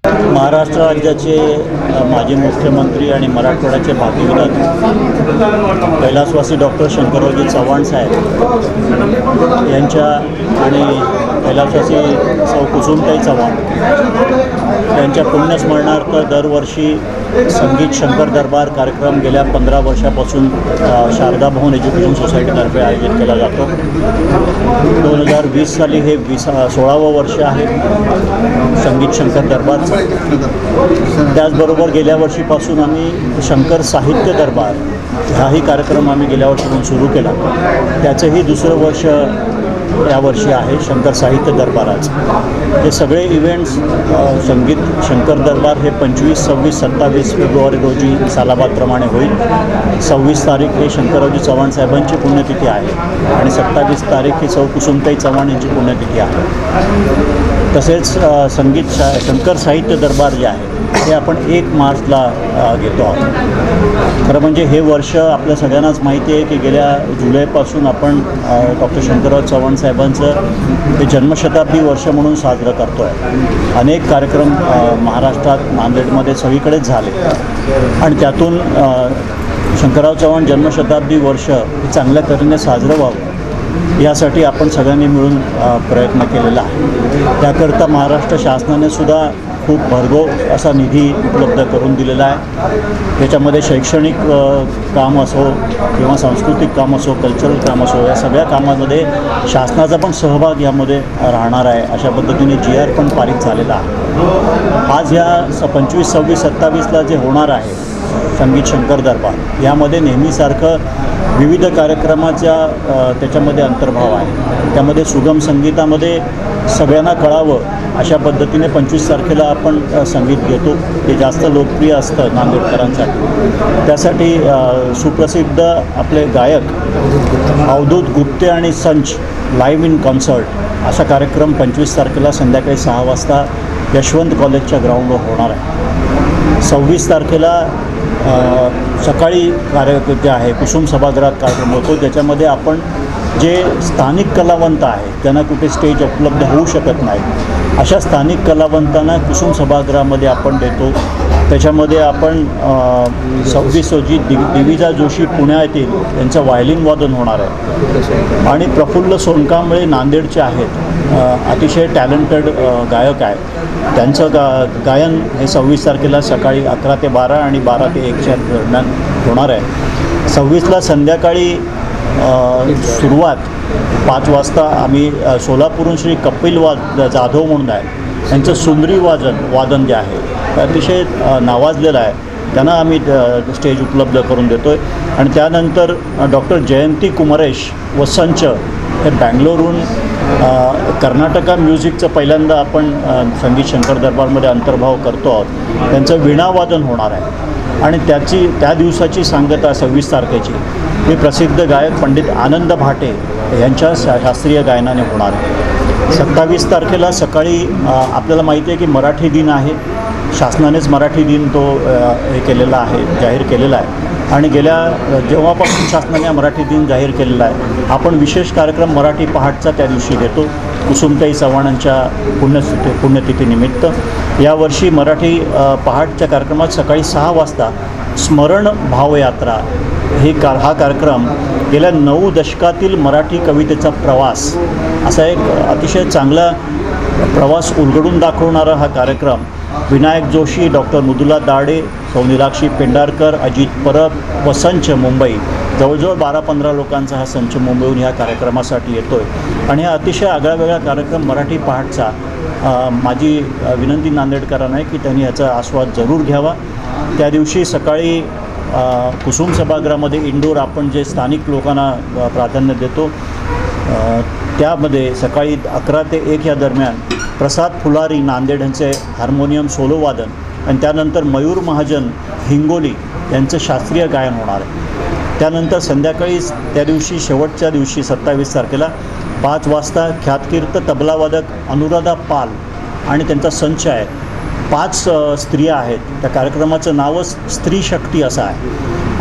महाराष्ट्र राज्याचे माजी मुख्यमंत्री आणि मराठवाड्याचे भाग्यविधाते कैलासवासी डॉक्टर शंकररावजी चव्हाण साहेब यांच्या आणि कैलासवासी सौ कुसुमताई चव्हाण यांच्या पुण्यस्मरणार्थ दरवर्षी संगीत शंकर दरबार कार्यक्रम गेल्या 15 वर्षापासून शारदा भवन एज्युकेशन सोसायटीतर्फे आयोजित केला जातो. 2020 साली हे 16वं वर्ष आहे संगीत शंकर दरबारचं. त्याचबरोबर गेल्या वर्षीपासून आम्ही शंकर साहित्य दरबार हाही कार्यक्रम आम्ही गेल्या वर्षीपासून सुरू केला. त्याचंही दुसरं वर्ष यावर्षी आहे शंकर साहित्य दरबाराचं. हे सगळे इव्हेंट्स संगीत शंकर दरबार हे 25, 26, 27 फेब्रुवारी रोजी सालाबादप्रमाणे होईल. 26 तारीख हे शंकररावजी चव्हाण साहेबांची पुण्यतिथी आहे आणि 27 तारीख ही सौ कुसुमताई चव्हाण यांची पुण्यतिथी आहे. तसेच शंकर साहित्य दरबार जे आहे हे आपण 1 मार्चला घेतो आहोत. खरं म्हणजे हे वर्ष आपल्या सगळ्यांनाच माहिती आहे की गेल्या जुलैपासून आपण डॉक्टर शंकरराव चव्हाण साहेबांचं हे जन्मशताब्दी वर्ष म्हणून साजरं करतो आहे. अनेक कार्यक्रम महाराष्ट्रात नांदेडमध्ये सगळीकडेच झाले आणि त्यातून शंकरराव चव्हाण जन्मशताब्दी वर्ष हे चांगल्या तऱ्हेने साजरं व्हावं यासाठी आपण सगळ्यांनी मिळून प्रयत्न केलेला आहे. त्याकरता महाराष्ट्र शासनाने सुद्धा खूप भरघोस असा निधी उपलब्ध करून दिलेला आहे. त्याच्यामध्ये शैक्षणिक काम असो किंवा सांस्कृतिक काम असो, कल्चरल काम असो, या सगळ्या कामामध्ये शासनाचा पण सहभाग यामध्ये राहणार आहे. अशा पद्धतीने GR पण पारित झालेला आहे. आज ह्या 25, 26, 27ला जे होणार आहे संगीत शंकर दरबार यामध्ये नेहमीसारखं विविध कार्यक्रमाच्या त्याच्यामध्ये अंतर्भाव आहे. त्यामध्ये सुगम संगीतामध्ये सगळ्यांना कळावं अशा पद्धतीने 25 तारखेला आपण संगीत घेतो. ते जास्त लोकप्रिय असतं नांदेडकरांसाठी. त्यासाठी सुप्रसिद्ध आपले गायक अवधूत गुप्ते आणि संच लाईव्ह इन कॉन्सर्ट असा कार्यक्रम 25 तारखेला संध्याकाळी 6 वाजता यशवंत कॉलेजच्या ग्राउंडवर होणार आहे. 26 तारखेला सकाळी जे आहे कुसुम सभागृहात कार्यक्रम होतो. त्याच्यामध्ये आपण जे स्थानिक कलावंत आहेत त्यांना कुठे स्टेज उपलब्ध होऊ शकत नाही अशा स्थानिक कलावंतांना कुसुम सभागृहामध्ये आपण देतो. त्याच्यामध्ये आपण 26 रोजी दिविजा जोशी पुण्यातील यांचं व्हायलिन वादन होणार आहे आणि प्रफुल्ल सोनकांबळे नांदेडचे आहेत, अतिशय टॅलेंटेड गायक आहेत. त्यांचं गायन हे 26 तारखेला सकाळी 11 ते 12 आणि 12 ते 1च्या दरम्यान होणार आहे. 26ला संध्याकाळी सुरुवात 5 वाजता आम्ही सोलापूरहून श्री कपिल जाधव म्हणून आहे यांचं सुंदरी वादन जे आहे अतिशय नावाजलेलं आहे. त्यांना आम्ही स्टेज उपलब्ध करून देतो आहे. आणि त्यानंतर डॉक्टर जयंती कुमरेश व संच हे बँगलोरहून कर्नाटका म्युझिकचं पहिल्यांदा आपण संगीत शंकर दरबारमध्ये अंतर्भाव करतो आहोत. त्यांचं वीणावादन होणार आहे आणि त्या दिवसाची सांगता 26 तारखेची हे प्रसिद्ध गायक पंडित आनंद भाटे यांच्या शास्त्रीय गायनाने होणार आहे. 27 तारखेला सकाळी आपल्याला माहिती आहे की मराठी दिन आहे. शासनानेच मराठी दिन तो हे केलेला आहे, जाहीर केलेला आहे आणि जेव्हापासून शासनाने मराठी दिन जाहीर केलेला आहे आपण विशेष कार्यक्रम मराठी पहाटचा त्या दिवशी घेतो कुसुमताई चव्हाणांच्या पुण्यतिथीनिमित्त. यावर्षी मराठी पहाटच्या कार्यक्रमात सकाळी 6 वाजता स्मरण भावयात्रा हा कार्यक्रम गेल्या 9 दशकातील मराठी कवितेचा प्रवास असा एक अतिशय चांगला प्रवास उलगडून दाखवणारा हा कार्यक्रम विनायक जोशी, डॉक्टर मृदुला दाडे, सौ नीलाक्षी पेंढारकर, अजित परब व संच मुंबई जवळजवळ 12-15 लोकांचा हा संच मुंबईहून ह्या कार्यक्रमासाठी येतो आहे आणि हा अतिशय आगळावेगळा कार्यक्रम मराठी पहाटचा माझी विनंती नांदेडकरांना आहे की त्यांनी ह्याचा आस्वाद जरूर घ्यावा. त्या दिवशी सकाळी कुसुम सभागृहामध्ये इंडोर आपण जे स्थानिक लोकांना प्राधान्य देतो त्यामध्ये सकाळी 11 ते 1 या दरम्यान प्रसाद फुलारी नांदेड यांचे हार्मोनियम सोलो वादन आणि त्यानंतर मयूर महाजन हिंगोली यांचं शास्त्रीय गायन होणार आहे. त्यानंतर संध्याकाळी त्या दिवशी शेवटच्या दिवशी 27 तारखेला 5 वाजता ख्यातकीर्त तबलावादक अनुराधा पाल आणि त्यांचा संच आहे. 5 स्त्रिया आहेत. त्या कार्यक्रमाचं नावच स्त्री शक्ती असं आहे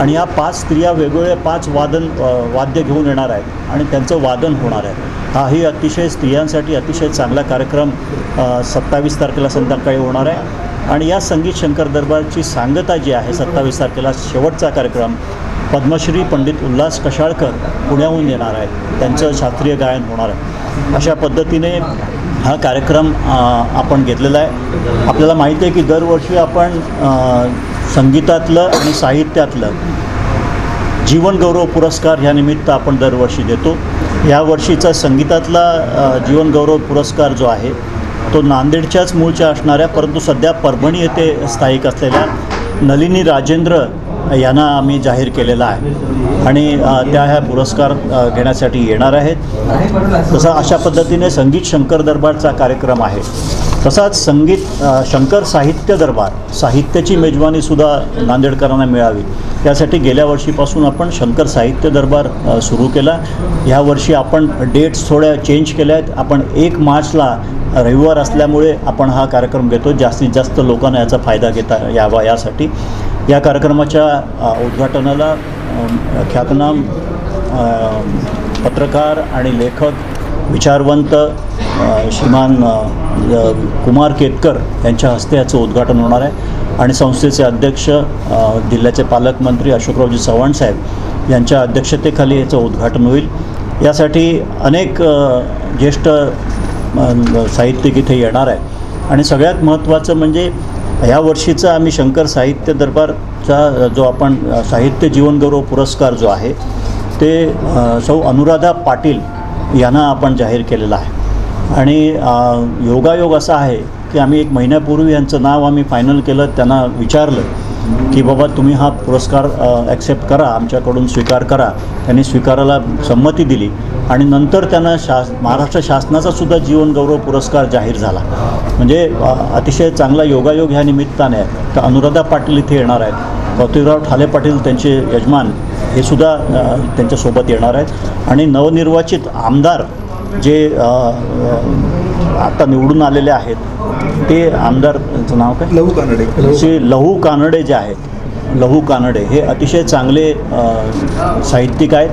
आणि या 5 स्त्रिया वेगवेगळे 5 वाद्य घेऊन येणार आहेत आणि त्यांचं वादन होणार आहे. हाही अतिशय स्त्रियांसाठी अतिशय चांगला कार्यक्रम 27 तारखेला संध्याकाळी होणार आहे. आणि या संगीत शंकर दरबारची सांगता जी आहे 27 तारखेला शेवटचा कार्यक्रम पद्मश्री पंडित उल्हास कशाळकर पुण्याहून येणार आहेत, त्यांचं शास्त्रीय गायन होणार आहे. अशा पद्धतीने हा कार्यक्रम आपण घेतलेला आहे. आपल्याला माहिती आहे की दरवर्षी आपण संगीतातलं आणि साहित्यातलं जीवनगौरव पुरस्कार ह्या निमित्त आपण दरवर्षी देतो. यावर्षीचा संगीतातला जीवनगौरव पुरस्कार जो आहे तो नांदेडच्याच मूळच्या असणाऱ्या परंतु सध्या परभणी येथे स्थायिक असलेल्या नलिनी राजेंद्र यांना आम्ही जाहीर केलेला आहे आणि त्या ह्या पुरस्कार घेण्यासाठी येणार आहेत. तसा अशा पद्धतीने संगीत शंकर दरबारचा कार्यक्रम आहे. तसाच संगीत शंकर साहित्य दरबार, साहित्याची मेजवानीसुद्धा नांदेडकरांना मिळावी त्यासाठी गेल्या वर्षीपासून आपण शंकर साहित्य दरबार सुरू केला. ह्या वर्षी आपण डेट्स थोड्या चेंज केल्या आहेत. आपण 1 मार्चला रविवार असल्यामुळे आपण हा कार्यक्रम घेतो, जास्तीत जास्त लोकांना याचा फायदा घेता यावा यासाठी. या कार्यक्रमाच्या उद्घाटनाला ख्यातनाम पत्रकार आणि लेखक विचारवंत श्रीमान कुमार केतकर यांच्या हस्ते याचं उद्घाटन होणार आहे आणि संस्थेचे अध्यक्ष जिल्ह्याचे पालकमंत्री अशोकरावजी चव्हाण साहेब यांच्या अध्यक्षतेखाली याचं उद्घाटन होईल. यासाठी अनेक ज्येष्ठ साहित्यिक इथे येणार आहे आणि सगळ्यात महत्त्वाचं म्हणजे ह्या वर्षीचा आम्ही शंकर साहित्य दरबारचा जो आपण साहित्य जीवनगौरव पुरस्कार जो आहे ते सौ अनुराधा पाटील यांना आपण जाहीर केलेला आहे. आणि योगायोग असा आहे की आम्ही 1 महिन्यापूर्वी यांचं नाव आम्ही फायनल केलं. त्यांना विचारलं की बाबा तुम्ही हा पुरस्कार ॲक्सेप्ट करा, आमच्याकडून स्वीकार करा. त्यांनी स्वीकारायला संमती दिली आणि नंतर त्यांना महाराष्ट्र शासनाचा सुद्धा जीवनगौरव पुरस्कार जाहीर झाला. म्हणजे अतिशय चांगला योगायोग ह्या निमित्ताने आहे. तर अनुराधा पाटील इथे येणार आहेत, कौतिकराव ठाले पाटील त्यांचे यजमान हे सुद्धा त्यांच्यासोबत येणार आहेत आणि नवनिर्वाचित आमदार जे आता निवडून आलेले आहेत ते आमदार, त्यांचं नाव काय, लहू कानडे, लहू कानडे जे आहेत, लहू कानडे हे अतिशय चांगले साहित्यिक आहेत.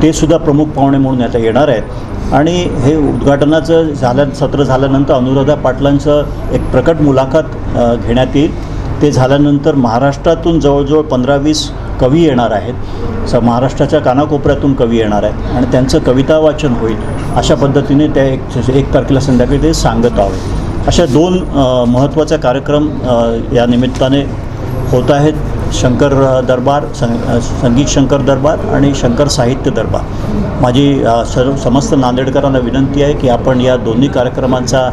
ते सुद्धा प्रमुख पाहुणे म्हणून आता येणार आहेत. आणि हे उद्घाटनाचं सत्र झाल्यानंतर अनुराधा पाटलांचं एक प्रकट मुलाखत घेण्यात येईल. ते झाल्यानंतर महाराष्ट्रातून जवळजवळ 15-20 कवी येणार आहेत. महाराष्ट्राच्या कानाकोपऱ्यातून कवी येणार आहेत आणि त्यांचं कविता वाचन होईल. अशा पद्धतीने त्या 1 तारखेला संध्याकाळी ते सांगत आहोत. अशा 2 महत्त्वाचे कार्यक्रम या निमित्ताने होत आहेत. शंकर दरबार, संगीत शंकर दरबार आणि शंकर साहित्य दरबार. माझी समस्त नांदेडकरांना विनंती आहे की आपण या दोन्ही कार्यक्रमांचा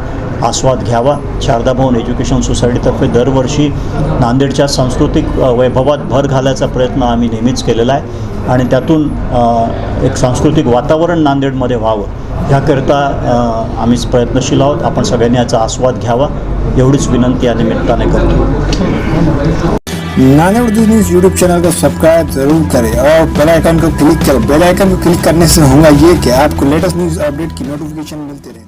आस्वाद घ्यावा. शारदा भवन एज्युकेशन सोसायटीतर्फे दरवर्षी नांदेडच्या सांस्कृतिक वैभवात भर घालायचा प्रयत्न आम्ही नेहमीच केलेला आहे आणि त्यातून एक सांस्कृतिक वातावरण नांदेडमध्ये व्हावं याकरिता आम्हीच प्रयत्नशील आहोत. आपण सगळ्यांनी याचा आस्वाद घ्यावा एवढीच विनंती या निमित्ताने करतो. नांदेड़ न्यूज़ यूट्यूब चैनल को सब्सक्राइब जरूर करें और बेल आइकन को क्लिक करें. बेल आइकन को क्लिक करने से होगा ये कि आपको लेटेस्ट न्यूज़ अपडेट की नोटिफिकेशन मिलती रहे.